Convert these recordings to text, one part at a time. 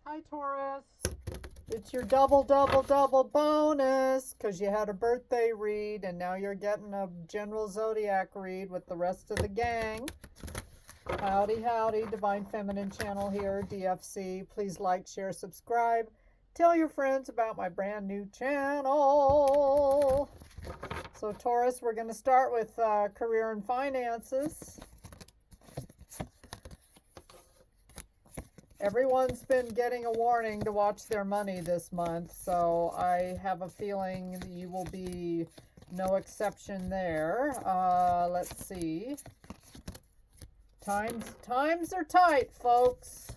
Hi, Taurus. It's your double bonus because you had a birthday read and now you're getting a general zodiac read with the rest of the gang. Howdy, howdy. Divine Feminine channel here, DFC. Please like, share, subscribe. Tell your friends about my brand new channel. So, Taurus, we're going to start with career and finances. Everyone's been getting a warning to watch their money this month, so I have a feeling you will be no exception there. Let's see. Times are tight, folks.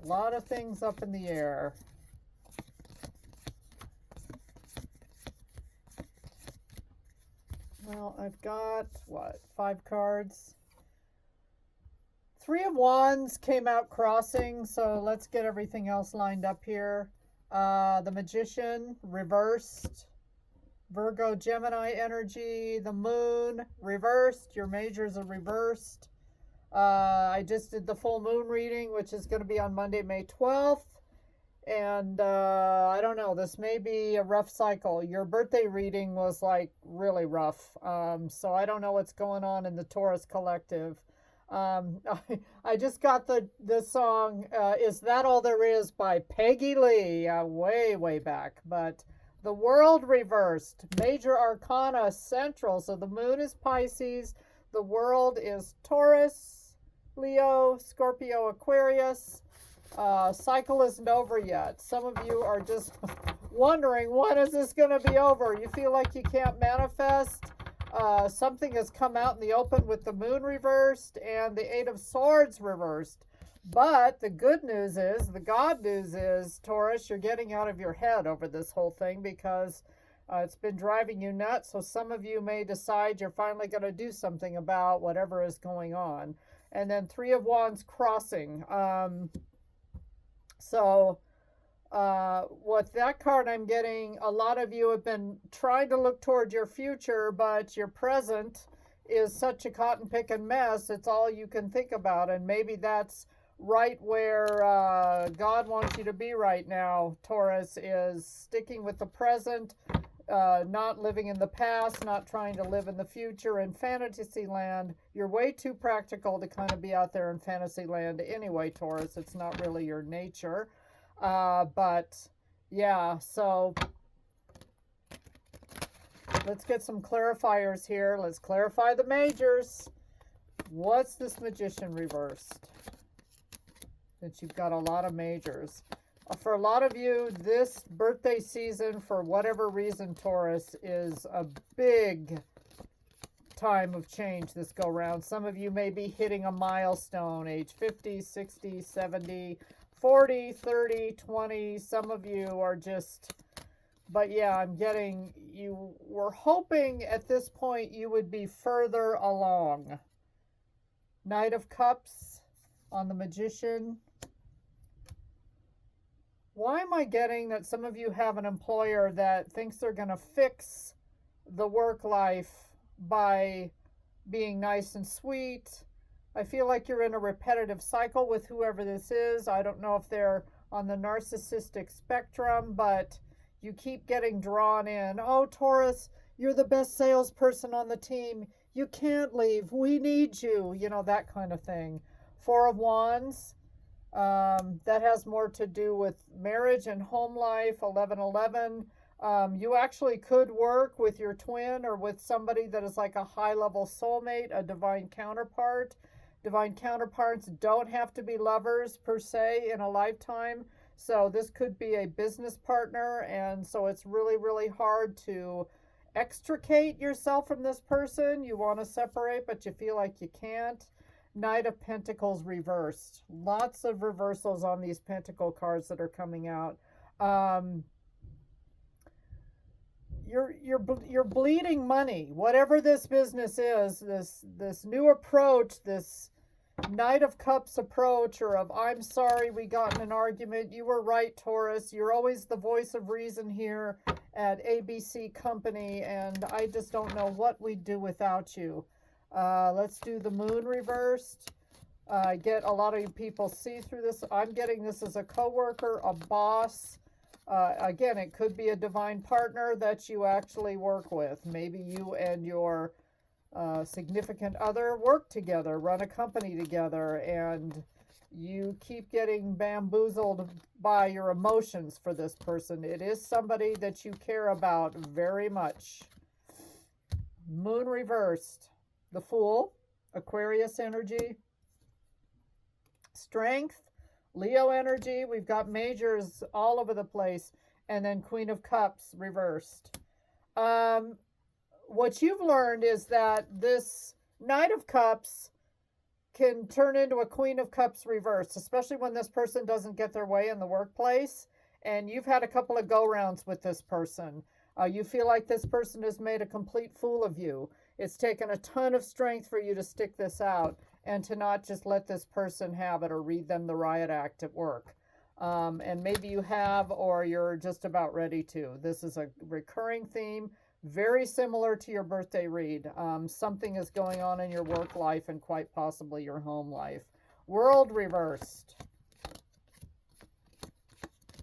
A lot of things up in the air. Well, I've got, 5 cards? 3 of Wands came out crossing, so let's get everything else lined up here. The Magician, reversed. Virgo, Gemini energy. The Moon, reversed. Your majors are reversed. I just did the full moon reading, which is going to be on Monday, May 12th. And I don't know, this may be a rough cycle. Your birthday reading was like really rough. So I don't know what's going on in the Taurus collective. I just got the song Is That All There Is by Peggy Lee way back. But the world reversed. Major Arcana central. So the moon is Pisces. The world is Taurus, Leo, Scorpio, Aquarius. Cycle isn't over yet. Some of you are just wondering, when is this going to be over? You feel like you can't manifest. Something has come out in the open with the moon reversed and the 8 of Swords reversed. But the good news is, the God news is, Taurus, you're getting out of your head over this whole thing because it's been driving you nuts. So some of you may decide you're finally going to do something about whatever is going on. And then 3 of Wands crossing. With that card I'm getting, a lot of you have been trying to look toward your future, but your present is such a cotton picking mess, it's all you can think about. And maybe that's right where God wants you to be right now, Taurus, is sticking with the present, not living in the past, not trying to live in the future. In fantasy land, you're way too practical to kind of be out there in fantasy land anyway, Taurus. It's not really your nature. But yeah, so let's get some clarifiers here. Let's clarify the majors. What's this Magician reversed? Since you've got a lot of majors. For a lot of you, this birthday season, for whatever reason, Taurus, is a big time of change this go round. Some of you may be hitting a milestone, age 50, 60, 70, 40, 30, 20. Some of you are just, but yeah, I'm getting, you were hoping at this point you would be further along. Knight of Cups on the Magician. Why am I getting that some of you have an employer that thinks they're going to fix the work life by being nice and sweet? I feel like you're in a repetitive cycle with whoever this is. I don't know if they're on the narcissistic spectrum, but you keep getting drawn in. Oh, Taurus, you're the best salesperson on the team. You can't leave. We need you. You know, that kind of thing. 4 of Wands. That has more to do with marriage and home life. 1111. You actually could work with your twin or with somebody that is like a high-level soulmate, a divine counterpart. Divine counterparts don't have to be lovers per se in a lifetime. So this could be a business partner. And so it's really, really hard to extricate yourself from this person. You want to separate, but you feel like you can't. Knight of Pentacles reversed. Lots of reversals on these Pentacle cards that are coming out. You're bleeding money. Whatever this business is, this new approach, this Knight of Cups approach, or of I'm sorry we got in an argument. You were right, Taurus. You're always the voice of reason here at ABC Company, and I just don't know what we'd do without you. Let's do the Moon reversed. I get a lot of people see through this. I'm getting this as a coworker, a boss. Again, it could be a divine partner that you actually work with. Maybe you and your significant other work together, run a company together, and you keep getting bamboozled by your emotions for this person. It is somebody that you care about very much. Moon reversed. The Fool, Aquarius energy. Strength, Leo energy. We've got majors all over the place. And then Queen of Cups reversed. What you've learned is that this Knight of Cups can turn into a Queen of Cups reversed, especially when this person doesn't get their way in the workplace. And you've had a couple of go-rounds with this person. You feel like this person has made a complete fool of you. It's taken a ton of strength for you to stick this out and to not just let this person have it or read them the riot act at work. And maybe you have, or you're just about ready to. This is a recurring theme, very similar to your birthday read. Something is going on in your work life and quite possibly your home life. World reversed.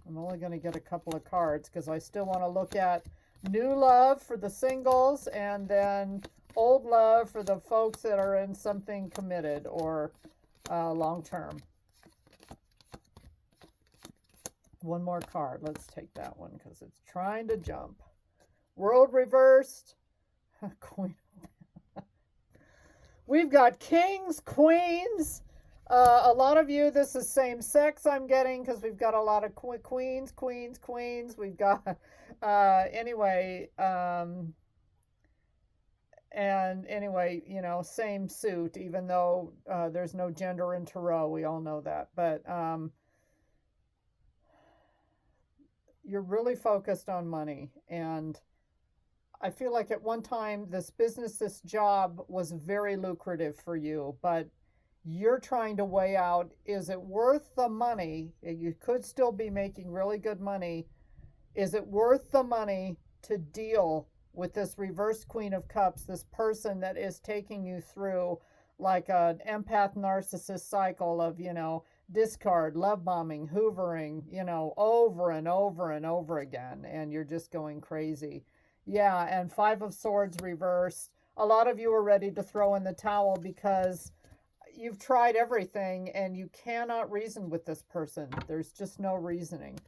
I'm only going to get a couple of cards because I still want to look at new love for the singles and then old love for the folks that are in something committed or long-term. One more card. Let's take that one because it's trying to jump. World reversed. Queen. We've got kings, queens. A lot of you, this is same sex I'm getting because we've got a lot of queens. We've got, anyway, and anyway, you know, same suit, even though there's no gender in tarot. We all know that. But you're really focused on money. And I feel like at one time, this business, this job was very lucrative for you. But you're trying to weigh out, is it worth the money? You could still be making really good money. Is it worth the money to deal with this reverse Queen of Cups, this person that is taking you through like an empath narcissist cycle of, you know, discard, love bombing, hoovering, you know, over and over and over again, and you're just going crazy. Yeah, and Five of Swords reversed. A lot of you are ready to throw in the towel because you've tried everything and you cannot reason with this person. There's just no reasoning.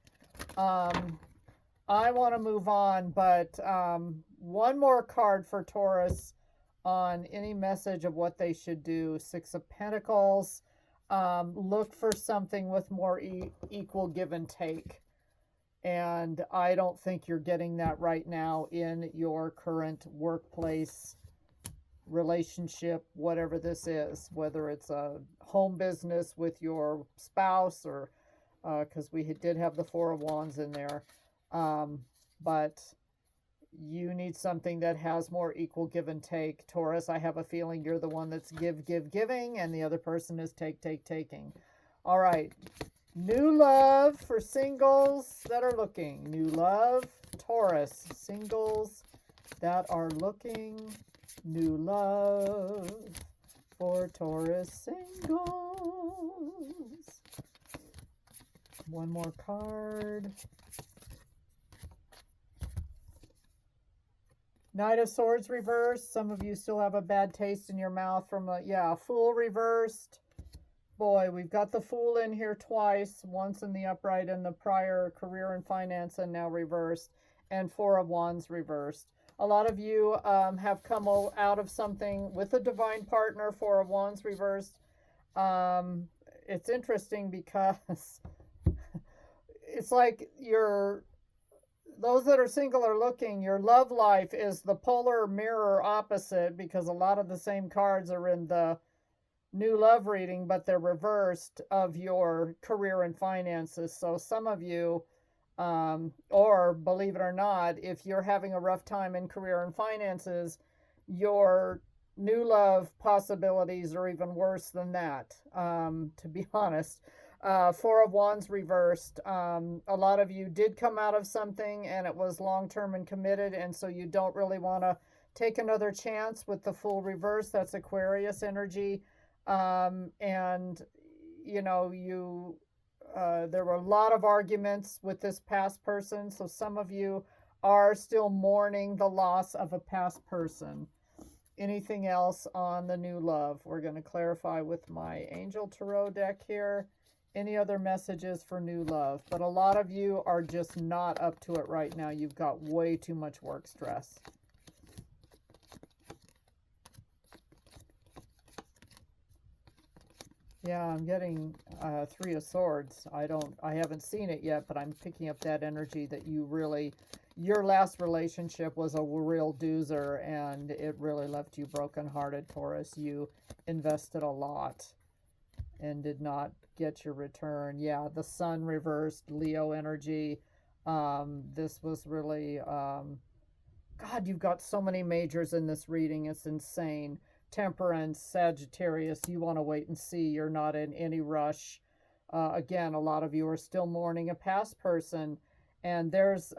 I want to move on, but one more card for Taurus on any message of what they should do. Six of Pentacles. Look for something with more equal give and take. And I don't think you're getting that right now in your current workplace relationship, whatever this is, whether it's a home business with your spouse or because we did have the Four of Wands in there. But you need something that has more equal give and take. Taurus, I have a feeling you're the one that's giving, and the other person is taking. All right. New love for singles that are looking. New love, Taurus. Singles that are looking. New love for Taurus singles. One more card. Knight of Swords reversed. Some of you still have a bad taste in your mouth from a, Fool reversed. Boy, we've got the Fool in here twice. Once in the upright in the prior career and finance and now reversed. And Four of Wands reversed. A lot of you have come out of something with a divine partner. Four of Wands reversed. It's interesting because it's like those that are single are looking, your love life is the polar mirror opposite because a lot of the same cards are in the new love reading, but they're reversed of your career and finances. So some of you, or believe it or not, if you're having a rough time in career and finances, your new love possibilities are even worse than that, to be honest. Four of Wands reversed. A lot of you did come out of something and it was long-term and committed, and so you don't really want to take another chance with the Fool reverse. That's Aquarius energy. And, you know, there were a lot of arguments with this past person. So some of you are still mourning the loss of a past person. Anything else on the new love? We're going to clarify with my Angel Tarot deck here. Any other messages for new love? But a lot of you are just not up to it right now. You've got way too much work stress. Yeah, I'm getting Three of Swords. I haven't seen it yet, but I'm picking up that energy that your last relationship was a real doozer, and it really left you brokenhearted, Taurus. You invested a lot and did not get your return. Yeah, the Sun reversed, Leo energy. This was really, God, you've got so many majors in this reading. It's insane. Temperance, Sagittarius, you want to wait and see. You're not in any rush. Again, a lot of you are still mourning a past person. And there's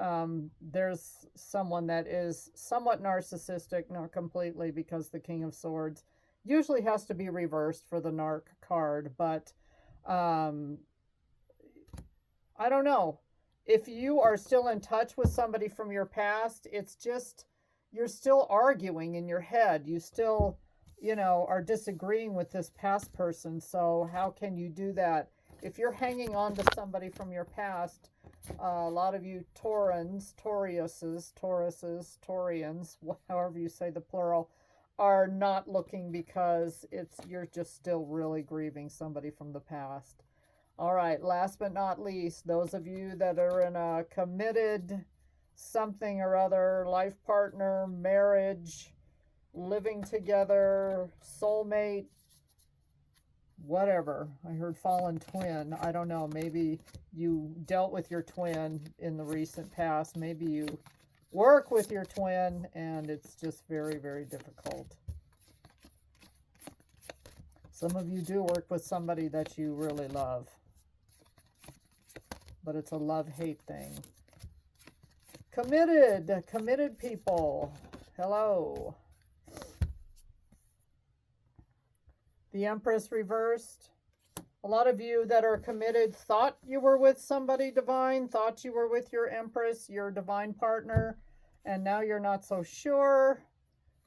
someone that is somewhat narcissistic, not completely, because the King of Swords usually has to be reversed for the Narc card. But I don't know. If you are still in touch with somebody from your past, it's just you're still arguing in your head. You still, are disagreeing with this past person. So how can you do that? If you're hanging on to somebody from your past, a lot of you Taurians, however you say the plural, are not looking because you're just still really grieving somebody from the past. All right, last but not least, those of you that are in a committed something or other, life partner, marriage, living together, soulmate, whatever. I heard fallen twin. I don't know. Maybe you dealt with your twin in the recent past. Maybe you work with your twin and it's just very, very difficult. Some of you do work with somebody that you really love, but it's a love-hate thing. Committed people. Hello. The Empress reversed. A lot of you that are committed thought you were with somebody divine, thought you were with your Empress, your divine partner, and now you're not so sure.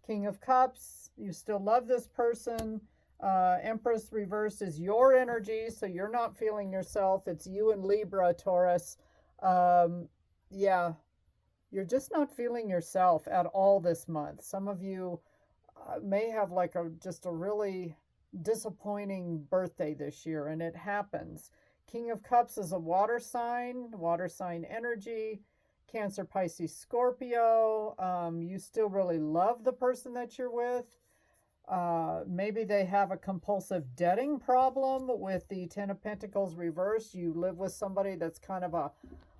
King of Cups, you still love this person. Empress reversed is your energy, so you're not feeling yourself. It's you and Libra, Taurus. Yeah, you're just not feeling yourself at all this month. Some of you may have like just a really disappointing birthday this year, and it happens. King of Cups is a water sign energy. Cancer, Pisces, Scorpio. You still really love the person that you're with. Maybe they have a compulsive debting problem with the Ten of Pentacles reversed. You live with somebody that's kind of a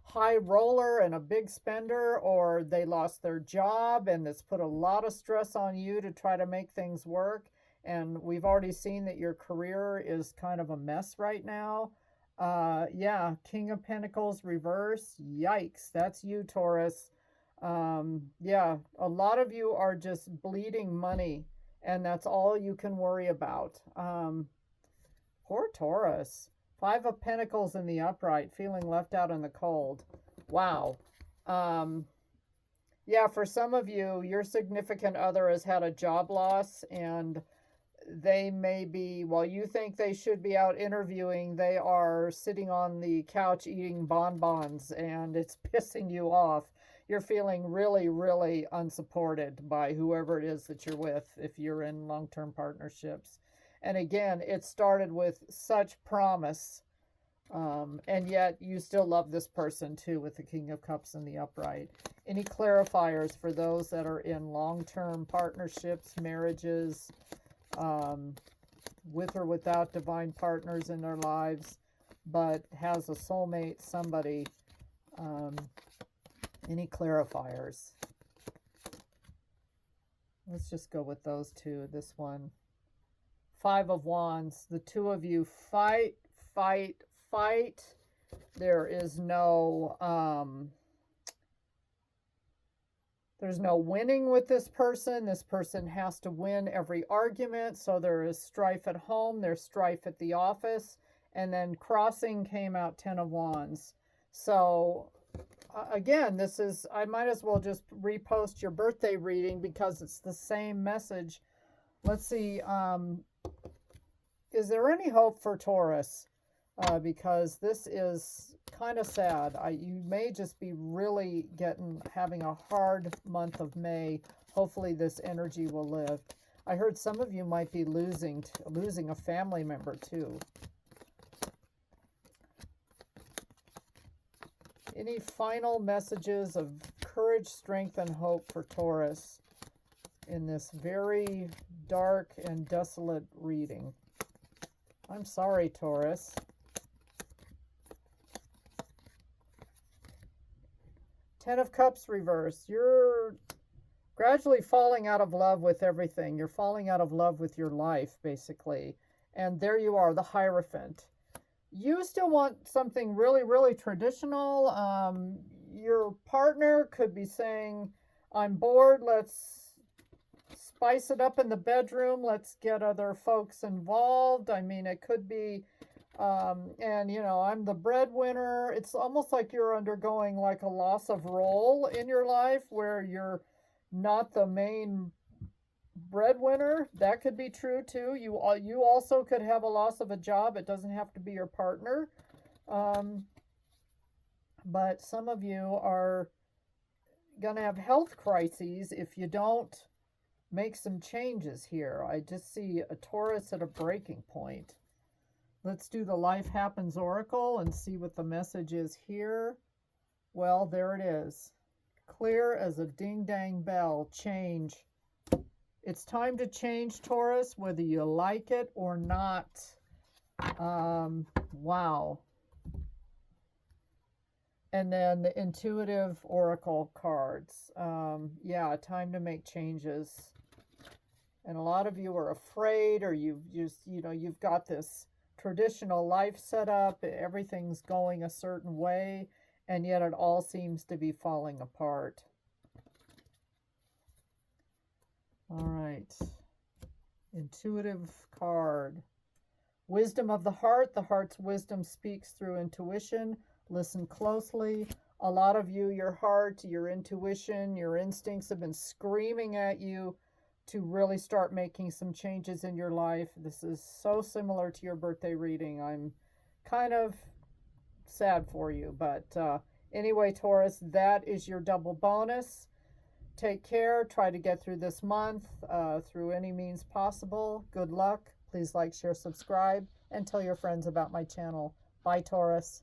high roller and a big spender, or they lost their job and it's put a lot of stress on you to try to make things work. And we've already seen that your career is kind of a mess right now. Yeah, King of Pentacles reverse. Yikes, that's you, Taurus. Yeah, a lot of you are just bleeding money, and that's all you can worry about. Poor Taurus. Five of Pentacles in the upright, feeling left out in the cold. Wow. Yeah, for some of you, your significant other has had a job loss, and they may be, while you think they should be out interviewing, they are sitting on the couch eating bonbons, and it's pissing you off. You're feeling really, really unsupported by whoever it is that you're with if you're in long-term partnerships. And again, it started with such promise, and yet you still love this person too, with the King of Cups in the upright. Any clarifiers for those that are in long-term partnerships, marriages, with or without divine partners in their lives, but has a soulmate, somebody? Any clarifiers? Let's just go with those two. This one. Five of Wands. The two of you fight. There is no There's no winning with this person. This person has to win every argument. So there is strife at home. There's strife at the office. And then crossing came out 10 of Wands. So again, this is, I might as well just repost your birthday reading because it's the same message. Let's see. Is there any hope for Taurus? Because this is kind of sad. You may just be really having a hard month of May. Hopefully this energy will lift. I heard some of you might be losing a family member too. Any final messages of courage, strength, and hope for Taurus in this very dark and desolate reading? I'm sorry, Taurus. Ten of Cups reverse. You're gradually falling out of love with everything. You're falling out of love with your life, basically. And there you are, the Hierophant. You still want something really, really traditional. Your partner could be saying, I'm bored, let's spice it up in the bedroom, let's get other folks involved. I mean, it could be, and you know, I'm the breadwinner. It's almost like you're undergoing like a loss of role in your life where you're not the main breadwinner. That could be true too. You also could have a loss of a job. It doesn't have to be your partner. But some of you are going to have health crises if you don't make some changes here. I just see a Taurus at a breaking point. Let's do the Life Happens Oracle and see what the message is here. Well, there it is. Clear as a ding-dang bell. Change. It's time to change, Taurus, whether you like it or not. Wow. And then the Intuitive Oracle cards. Yeah, time to make changes. And a lot of you are afraid, or you've got this traditional life set up. Everything's going a certain way, and yet it all seems to be falling apart. All right. Intuitive card. Wisdom of the heart. The heart's wisdom speaks through intuition. Listen closely. A lot of you, your heart, your intuition, your instincts have been screaming at you to really start making some changes in your life. This is so similar to your birthday reading. I'm kind of sad for you. But anyway, Taurus, that is your double bonus. Take care. Try to get through this month through any means possible. Good luck. Please like, share, subscribe, and tell your friends about my channel. Bye, Taurus.